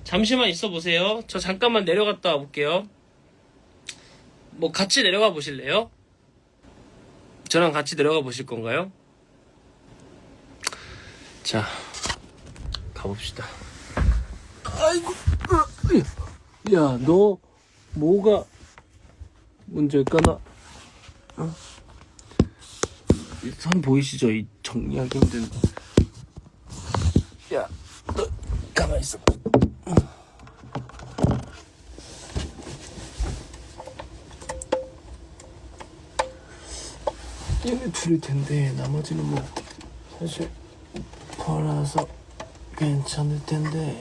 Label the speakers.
Speaker 1: 잠시만 있어 보세요. 저 잠깐만 내려갔다 와 볼게요. 뭐 같이 내려가 보실래요? 저랑 같이 내려가 보실 건가요? 자, 가봅시다. 아이고, 야, 너 뭐가 문제일까나? 어? 이 선 보이시죠? 이 정리하기 힘든. 야, 너 가만히 있어. 얘네 둘일 텐데 나머지는 뭐 사실 벌어서 괜찮을 텐데.